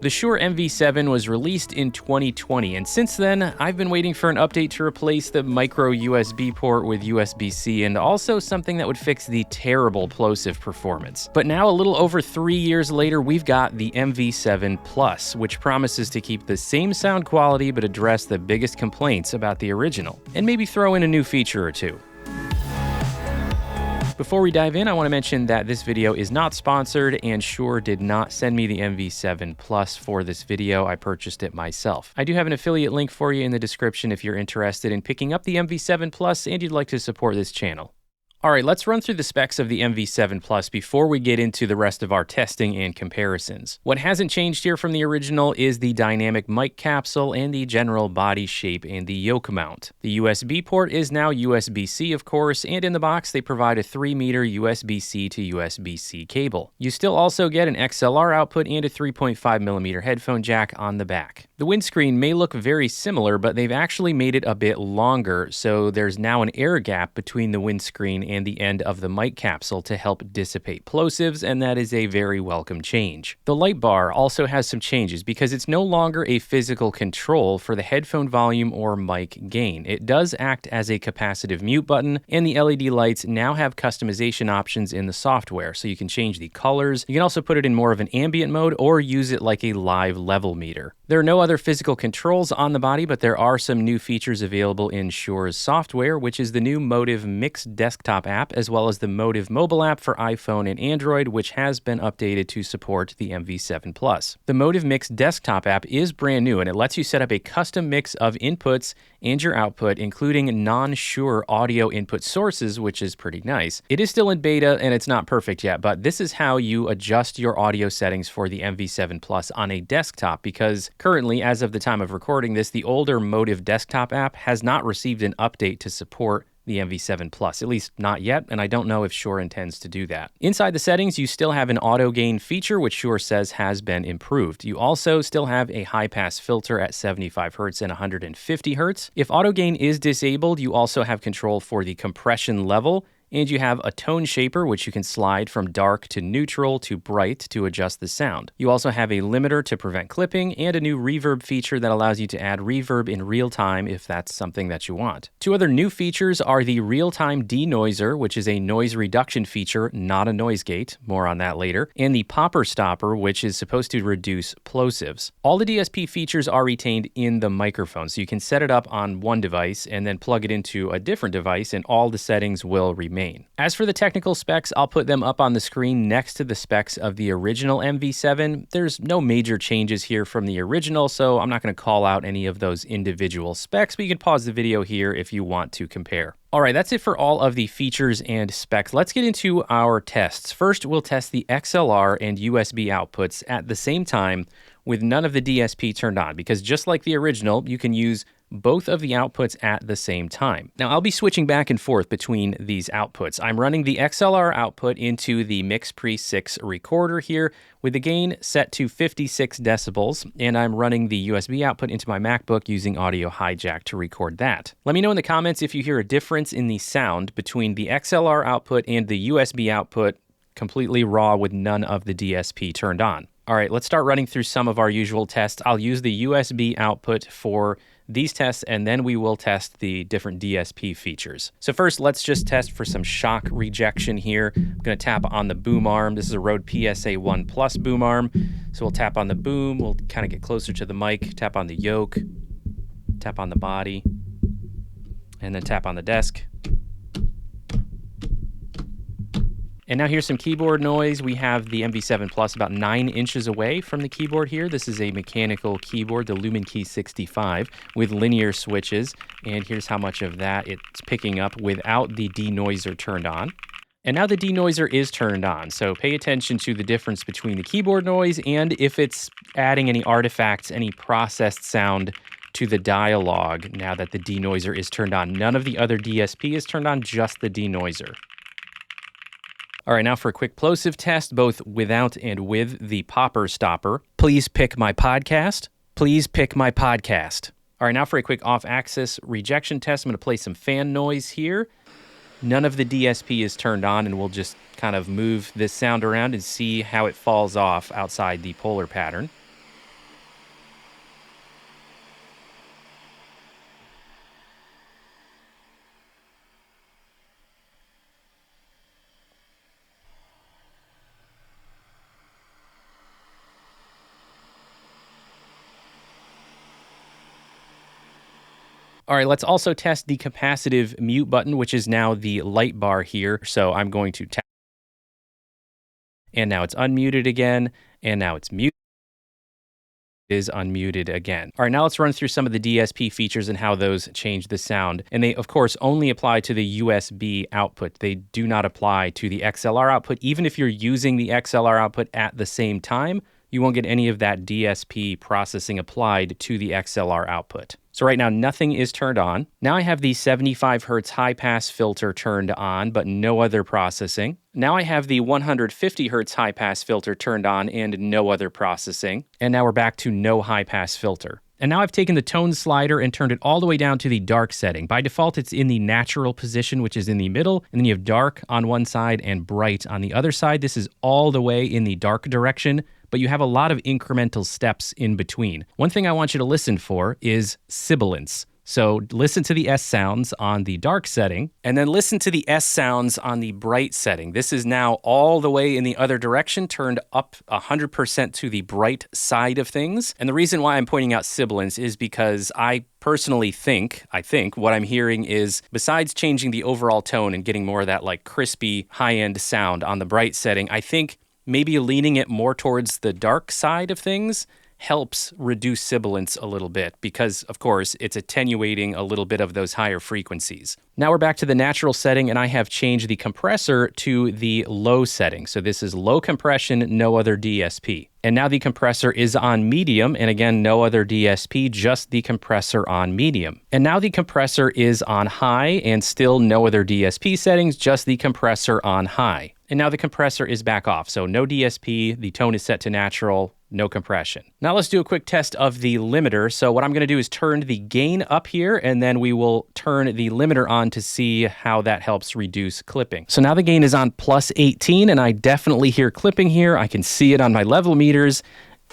The Shure MV7 was released in 2020, and since then, I've been waiting for an update to replace the micro USB port with USB-C, and also something that would fix the terrible plosive performance. But now, a little over 3 years later, we've got the MV7 Plus, which promises to keep the same sound quality but address the biggest complaints about the original, and maybe throw in a new feature or two. Before we dive in, I want to mention that this video is not sponsored, and Shure did not send me the MV7 Plus for this video. I purchased it myself. I do have an affiliate link for you in the description if you're interested in picking up the MV7 Plus and you'd like to support this channel. All right, let's run through the specs of the MV7 Plus before we get into the rest of our testing and comparisons. What hasn't changed here from the original is the dynamic mic capsule and the general body shape and the yoke mount. The USB port is now USB-C, of course, and in the box they provide a 3-meter USB-C to USB-C cable. You still also get an XLR output and a 3.5mm headphone jack on the back. The windscreen may look very similar, but they've actually made it a bit longer, so there's now an air gap between the windscreen and the end of the mic capsule to help dissipate plosives, and that is a very welcome change. The light bar also has some changes because it's no longer a physical control for the headphone volume or mic gain. It does act as a capacitive mute button, and the LED lights now have customization options in the software, so you can change the colors. You can also put it in more of an ambient mode or use it like a live level meter. There are no other physical controls on the body, but there are some new features available in Shure's software, which is the new Motive Mix desktop app, as well as the Motive mobile app for iPhone and Android, which has been updated to support the MV7 Plus. The Motive Mix desktop app is brand new, and it lets you set up a custom mix of inputs and your output, including non-Shure audio input sources, which is pretty nice. It is still in beta, and it's not perfect yet, but this is how you adjust your audio settings for the MV7 Plus on a desktop, because currently, as of the time of recording this, the older Motive desktop app has not received an update to support the MV7 Plus, at least not yet, and I don't know if Shure intends to do that. Inside the settings, you still have an auto gain feature, which Shure says has been improved. You also still have a high-pass filter at 75 Hz and 150 Hz. If auto gain is disabled, you also have control for the compression level, and you have a tone shaper, which you can slide from dark to neutral to bright to adjust the sound. You also have a limiter to prevent clipping and a new reverb feature that allows you to add reverb in real time if that's something that you want. Two other new features are the real-time denoiser, which is a noise reduction feature, not a noise gate, more on that later, and the popper stopper, which is supposed to reduce plosives. All the DSP features are retained in the microphone, so you can set it up on one device and then plug it into a different device, and all the settings will remain. As for the technical specs, I'll put them up on the screen next to the specs of the original MV7. There's no major changes here from the original, so I'm not going to call out any of those individual specs, but you can pause the video here if you want to compare. All right, that's it for all of the features and specs. Let's get into our tests. First, we'll test the XLR and USB outputs at the same time with none of the DSP turned on, because just like the original, you can use both of the outputs at the same time. Now, I'll be switching back and forth between these outputs. I'm running the XLR output into the MixPre 6 recorder here with the gain set to 56 decibels, and I'm running the USB output into my MacBook using Audio Hijack to record that. Let me know in the comments if you hear a difference in the sound between the XLR output and the USB output completely raw with none of the DSP turned on. All right, let's start running through some of our usual tests. I'll use the USB output for these tests, and then we will test the different DSP features. So first, let's just test for some shock rejection here. I'm going to tap on the boom arm. This is a Rode PSA 1 Plus boom arm. So we'll tap on the boom. We'll kind of get closer to the mic, tap on the yoke, tap on the body, and then tap on the desk. And now here's some keyboard noise. We have the MV7 Plus about 9 inches away from the keyboard here. This is a mechanical keyboard, the Lumen Key 65, with linear switches. And here's how much of that it's picking up without the denoiser turned on. And now the denoiser is turned on, so pay attention to the difference between the keyboard noise and if it's adding any artifacts, any processed sound to the dialogue now that the denoiser is turned on. None of the other DSP is turned on, just the denoiser. All right, now for a quick plosive test, both without and with the popper stopper. Please pick my podcast. Please pick my podcast. All right, now for a quick off-axis rejection test. I'm going to play some fan noise here. None of the DSP is turned on, and we'll just kind of move this sound around and see how it falls off outside the polar pattern. All right, let's also test the capacitive mute button, which is now the light bar here. So I'm going to tap, and now it's unmuted again, and now it's muted. Is unmuted again. All right, now let's run through some of the DSP features and how those change the sound. And they, of course, only apply to the USB output. They do not apply to the XLR output. Even if you're using the XLR output at the same time, you won't get any of that DSP processing applied to the XLR output. So right now, nothing is turned on. Now I have the 75 Hertz high pass filter turned on, but no other processing. Now I have the 150 Hertz high pass filter turned on and no other processing. And now we're back to no high pass filter. And now I've taken the tone slider and turned it all the way down to the dark setting. By default, it's in the natural position, which is in the middle. And then you have dark on one side and bright on the other side. This is all the way in the dark direction, but you have a lot of incremental steps in between. One thing I want you to listen for is sibilance. So listen to the S sounds on the dark setting, and then listen to the S sounds on the bright setting. This is now all the way in the other direction, turned up 100% to the bright side of things. And the reason why I'm pointing out sibilance is because I personally think what I'm hearing is, besides changing the overall tone and getting more of that like crispy high-end sound on the bright setting, I think maybe leaning it more towards the dark side of things helps reduce sibilance a little bit because, of course, it's attenuating a little bit of those higher frequencies. Now we're back to the natural setting, and I have changed the compressor to the low setting. So this is low compression, no other DSP. And now the compressor is on medium, and again, no other DSP, just the compressor on medium. And now the compressor is on high, and still no other DSP settings, just the compressor on high. And now the compressor is back off, so no DSP, the tone is set to natural, no compression. Now let's do a quick test of the limiter. So what I'm gonna do is turn the gain up here, and then we will turn the limiter on to see how that helps reduce clipping. So now the gain is on plus 18, and I definitely hear clipping here. I can see it on my level meters.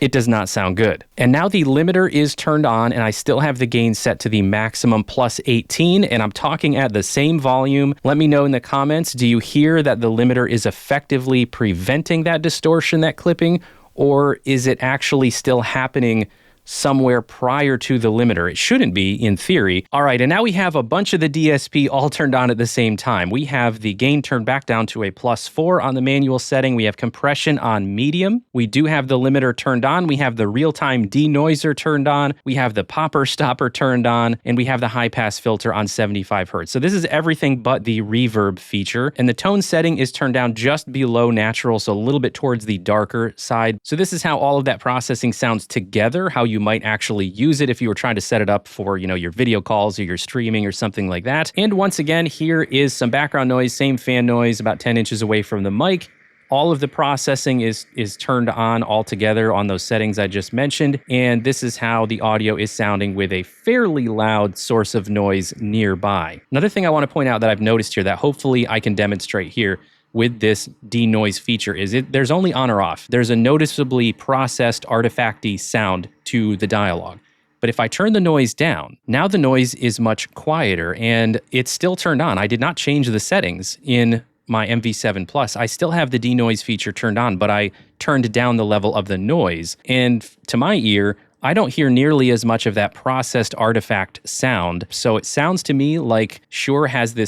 It does not sound good. And now the limiter is turned on, and I still have the gain set to the maximum plus 18, and I'm talking at the same volume. Let me know in the comments, do you hear that the limiter is effectively preventing that distortion, that clipping, or is it actually still happening somewhere prior to the limiter? It shouldn't be, in theory. All right, and now we have a bunch of the DSP all turned on at the same time. We have the gain turned back down to a +4 on the manual setting. We have compression on medium. We do have the limiter turned on. We have the real-time denoiser turned on. We have the popper stopper turned on, and we have the high-pass filter on 75 Hertz. So this is everything but the reverb feature, and the tone setting is turned down just below natural, so a little bit towards the darker side. So this is how all of that processing sounds together, how you might actually use it if you were trying to set it up for, your video calls or your streaming or something like that. And once again, here is some background noise, same fan noise about 10 inches away from the mic. All of the processing is turned on all together on those settings I just mentioned. And this is how the audio is sounding with a fairly loud source of noise nearby. Another thing I want to point out that I've noticed here that hopefully I can demonstrate here with this denoise feature is there's only on or off. There's a noticeably processed artifacty sound to the dialogue. But if I turn the noise down, now the noise is much quieter and it's still turned on. I did not change the settings in my MV7 Plus. I still have the denoise feature turned on, but I turned down the level of the noise. And to my ear, I don't hear nearly as much of that processed artifact sound. So it sounds to me like Shure has the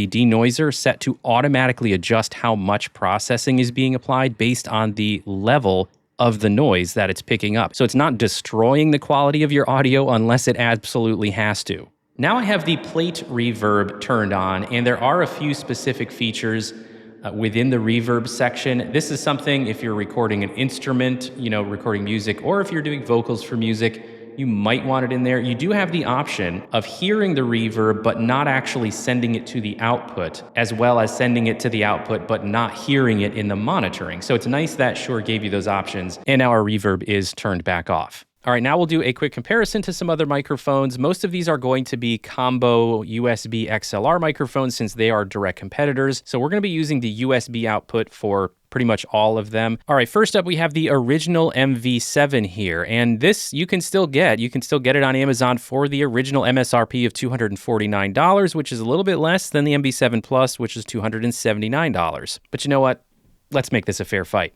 denoiser set to automatically adjust how much processing is being applied based on the level of the noise that it's picking up. So it's not destroying the quality of your audio unless it absolutely has to. Now I have the plate reverb turned on, and there are a few specific features within the reverb section. This is something if you're recording an instrument, recording music, or if you're doing vocals for music, you might want it in there. You do have the option of hearing the reverb, but not actually sending it to the output, as well as sending it to the output, but not hearing it in the monitoring. So it's nice that Shure gave you those options, and now our reverb is turned back off. All right, now we'll do a quick comparison to some other microphones. Most of these are going to be combo USB XLR microphones since they are direct competitors. So we're going to be using the USB output for pretty much all of them. All right, first up, we have the original MV7 here. And this you can still get. You can still get it on Amazon for the original MSRP of $249, which is a little bit less than the MV7 Plus, which is $279. But you know what? Let's make this a fair fight.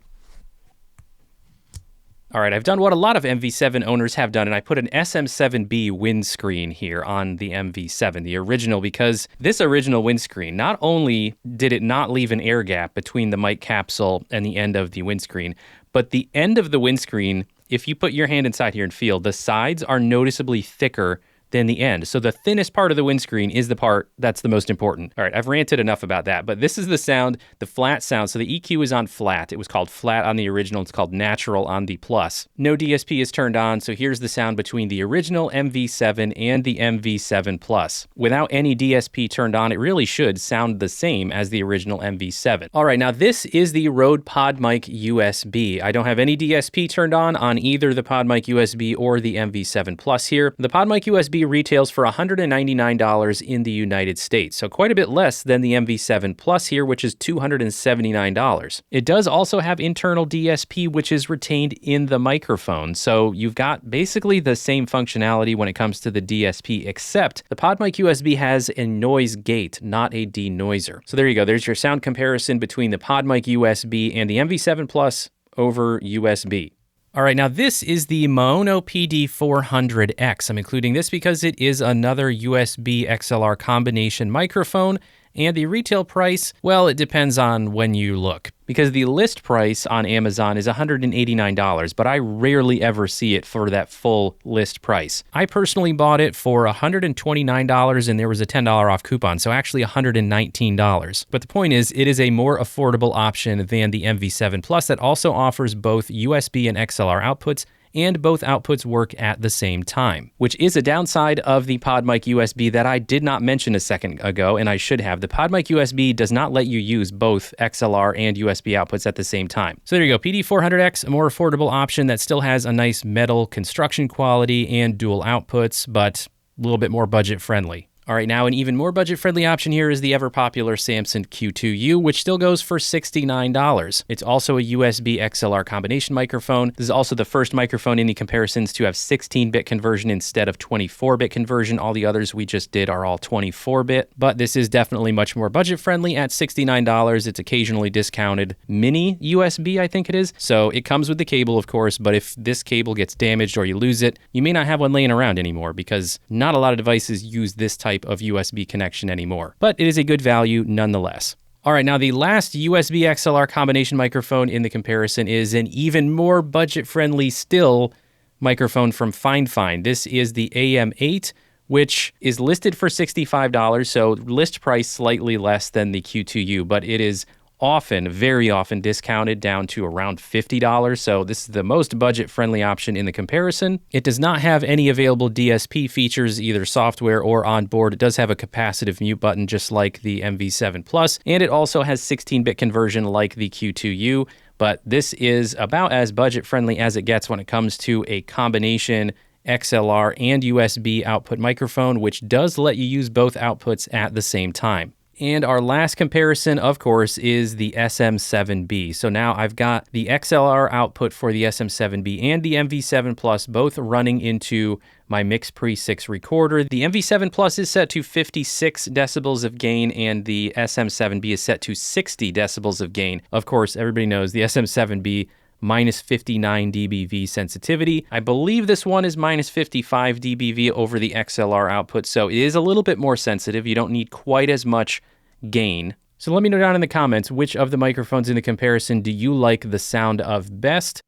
All right, I've done what a lot of MV7 owners have done, and I put an SM7B windscreen here on the MV7, the original, because this original windscreen, not only did it not leave an air gap between the mic capsule and the end of the windscreen, but the end of the windscreen, if you put your hand inside here and feel, the sides are noticeably thicker than the end. So the thinnest part of the windscreen is the part that's the most important. All right, I've ranted enough about that, but this is the sound, the flat sound. So the EQ is on flat. It was called flat on the original. It's called natural on the plus. No DSP is turned on, so here's the sound between the original MV7 and the MV7 Plus. Without any DSP turned on, it really should sound the same as the original MV7. All right, now this is the Rode PodMic USB. I don't have any DSP turned on either the PodMic USB or the MV7 Plus here. The PodMic USB retails for $199 in the United States, so quite a bit less than the MV7 Plus here, which is $279. It does also have internal DSP, which is retained in the microphone, so you've got basically the same functionality when it comes to the DSP, except the PodMic USB has a noise gate, not a denoiser. So there you go. There's your sound comparison between the PodMic USB and the MV7 Plus over USB. All right, now this is the Maono PD400X. I'm including this because it is another USB XLR combination microphone, and the retail price, well, it depends on when you look, because the list price on Amazon is $189, but I rarely ever see it for that full list price. I personally bought it for $129, and there was a $10 off coupon, so actually $119. But the point is, it is a more affordable option than the MV7 Plus that also offers both USB and XLR outputs, and both outputs work at the same time, which is a downside of the PodMic USB that I did not mention a second ago, and I should have. The PodMic USB does not let you use both XLR and USB outputs at the same time. So there you go, PD400X, a more affordable option that still has a nice metal construction quality and dual outputs, but a little bit more budget friendly. All right, now an even more budget-friendly option here is the ever-popular Samson Q2U, which still goes for $69. It's also a USB XLR combination microphone. This is also the first microphone in the comparisons to have 16-bit conversion instead of 24-bit conversion. All the others we just did are all 24-bit, but this is definitely much more budget-friendly at $69. It's occasionally discounted mini USB, I think it is. So it comes with the cable, of course, but if this cable gets damaged or you lose it, you may not have one laying around anymore, because not a lot of devices use this type of USB connection anymore, but it is a good value nonetheless. All right, now the last USB XLR combination microphone in the comparison is an even more budget-friendly still microphone from FineFine. This is the AM8, which is listed for $65, so list price slightly less than the Q2U, but it is often, very often discounted down to around $50, so this is the most budget-friendly option in the comparison. It does not have any available DSP features, either software or on board. It does have a capacitive mute button, just like the MV7 Plus, and it also has 16-bit conversion like the Q2U, but this is about as budget-friendly as it gets when it comes to a combination XLR and USB output microphone, which does let you use both outputs at the same time. And our last comparison, of course, is the SM7B. So now I've got the XLR output for the SM7B and the MV7 Plus both running into my Mix Pre 6 recorder. The MV7 Plus is set to 56 decibels of gain, and the SM7B is set to 60 decibels of gain. Of course, everybody knows the SM7B minus 59 dBV sensitivity. I believe this one is minus 55 dBV over the XLR output, so it is a little bit more sensitive. You don't need quite as much gain. So let me know down in the comments, which of the microphones in the comparison do you like the sound of best?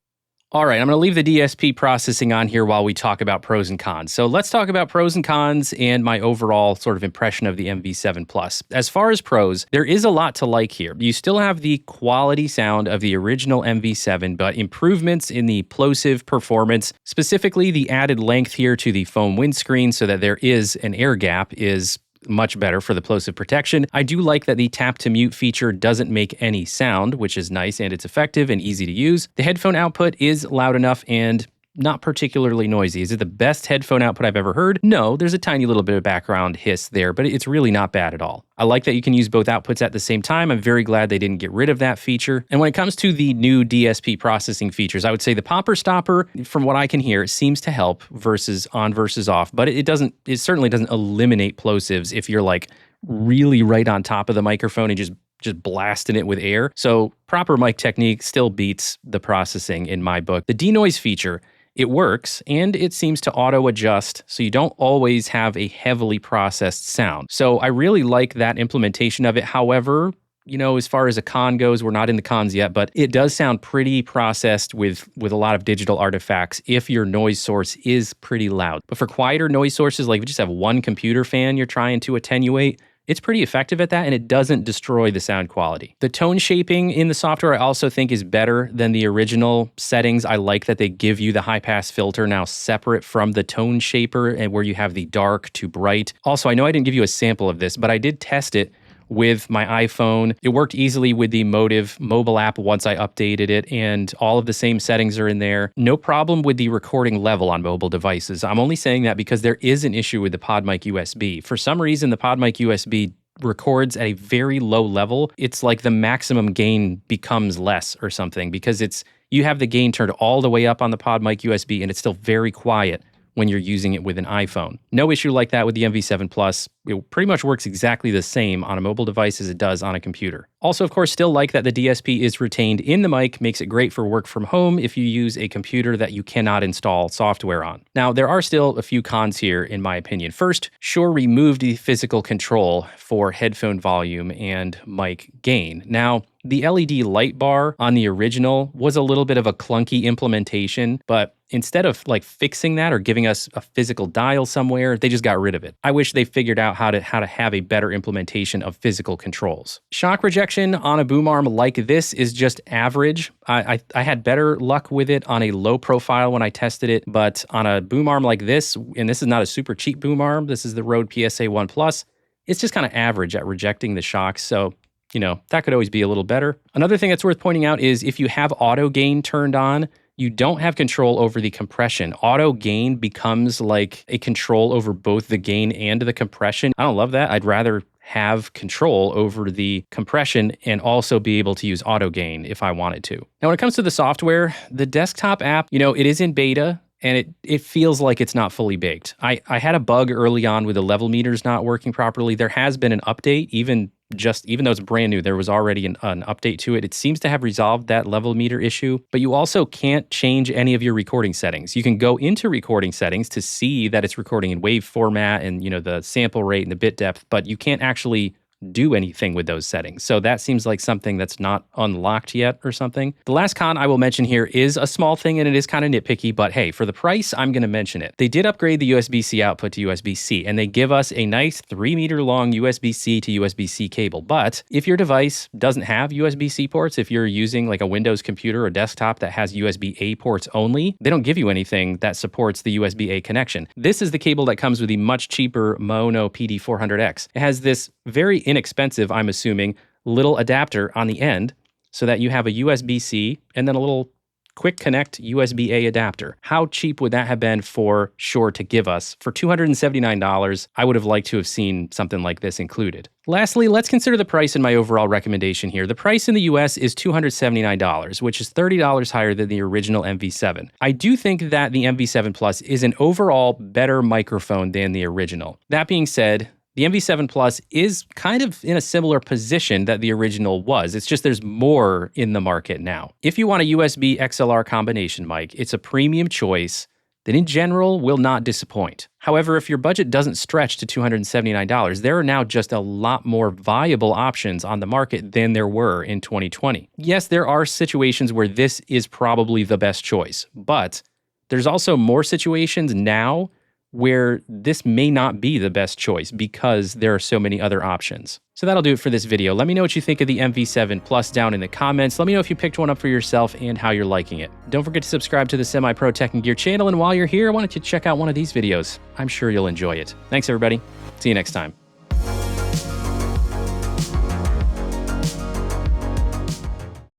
All right, I'm going to leave the DSP processing on here while we talk about pros and cons. So let's talk about pros and cons and my overall sort of impression of the MV7 Plus. As far as pros, there is a lot to like here. You still have the quality sound of the original MV7, but improvements in the plosive performance, specifically the added length here to the foam windscreen so that there is an air gap, is much better for the plosive protection. I do like that the tap to mute feature doesn't make any sound, which is nice, and it's effective and easy to use. The headphone output is loud enough and not particularly noisy. Is it the best headphone output I've ever heard? No, there's a tiny little bit of background hiss there, but it's really not bad at all. I like that you can use both outputs at the same time. I'm very glad they didn't get rid of that feature. And when it comes to the new DSP processing features, I would say the popper stopper, from what I can hear, seems to help versus on versus off, but it certainly doesn't eliminate plosives if you're like really right on top of the microphone and just just blasting it with air. So proper mic technique still beats the processing in my book. The denoise feature, it works, and it seems to auto-adjust, so you don't always have a heavily processed sound. So I really like that implementation of it. However, you know, as far as a con goes, we're not in the cons yet, but it does sound pretty processed with a lot of digital artifacts if your noise source is pretty loud. But for quieter noise sources, like if you just have one computer fan you're trying to attenuate, it's pretty effective at that, and it doesn't destroy the sound quality. The tone shaping in the software I also think is better than the original settings. I like that they give you the high-pass filter now separate from the tone shaper, and where you have the dark to bright. Also, I know I didn't give you a sample of this, but I did test it with my iPhone. It worked easily with the Motive mobile app once I updated it, and all of the same settings are in there. No problem with the recording level on mobile devices. I'm only saying that because there is an issue with the PodMic USB. For some reason, the PodMic USB records at a very low level. It's like the maximum gain becomes less or something, because you have the gain turned all the way up on the PodMic USB, and it's still very quiet when you're using it with an iPhone. No issue like that with the MV7 Plus. It pretty much works exactly the same on a mobile device as it does on a computer. Also, of course, still like that the DSP is retained in the mic, makes it great for work from home if you use a computer that you cannot install software on. Now, there are still a few cons here, in my opinion. First, Shure removed the physical control for headphone volume and mic gain. Now, the LED light bar on the original was a little bit of a clunky implementation, but instead of like fixing that or giving us a physical dial somewhere, they just got rid of it. I wish they figured out how to have a better implementation of physical controls. Shock rejection on a boom arm like this is just average. I had better luck with it on a low profile when I tested it, but on a boom arm like this, and this is not a super cheap boom arm, this is the Rode PSA 1 Plus, it's just kind of average at rejecting the shocks. So, you know, that could always be a little better. Another thing that's worth pointing out is if you have auto gain turned on, you don't have control over the compression. Auto gain becomes like a control over both the gain and the compression. I don't love that. I'd rather have control over the compression and also be able to use auto gain if I wanted to. Now, when it comes to the software, the desktop app, you know, it is in beta, and it feels like it's not fully baked. I had a bug early on with the level meters not working properly. There has been an update, even though it's brand new, there was already an update to it. It seems to have resolved that level meter issue, but you also can't change any of your recording settings. You can go into recording settings to see that it's recording in wave format and, you know, the sample rate and the bit depth, but you can't actually do anything with those settings. So that seems like something that's not unlocked yet or something. The last con I will mention here is a small thing, and it is kind of nitpicky, but hey, for the price, I'm going to mention it. They did upgrade the USB-C output to USB-C, and they give us a nice 3-meter long USB-C to USB-C cable. But if your device doesn't have USB-C ports, if you're using like a Windows computer or desktop that has USB-A ports only, they don't give you anything that supports the USB-A connection. This is the cable that comes with the much cheaper Mono PD400X. It has this very inexpensive, I'm assuming, little adapter on the end so that you have a USB-C and then a little quick connect USB-A adapter. How cheap would that have been for Shure to give us? For $279, I would have liked to have seen something like this included. Lastly, let's consider the price in my overall recommendation here. The price in the US is $279, which is $30 higher than the original MV7. I do think that the MV7 Plus is an overall better microphone than the original. That being said, the MV7 Plus is kind of in a similar position that the original was. It's just there's more in the market now. If you want a USB XLR combination mic, it's a premium choice that in general will not disappoint. However, if your budget doesn't stretch to $279, there are now just a lot more viable options on the market than there were in 2020. Yes, there are situations where this is probably the best choice, but there's also more situations now where this may not be the best choice because there are so many other options. So that'll do it for this video. Let me know what you think of the MV7 Plus down in the comments. Let me know if you picked one up for yourself and how you're liking it. Don't forget to subscribe to the Semi-Pro Tech and Gear channel, and while you're here, I wanted to check out one of these videos. I'm sure you'll enjoy it. Thanks, everybody. See you next time.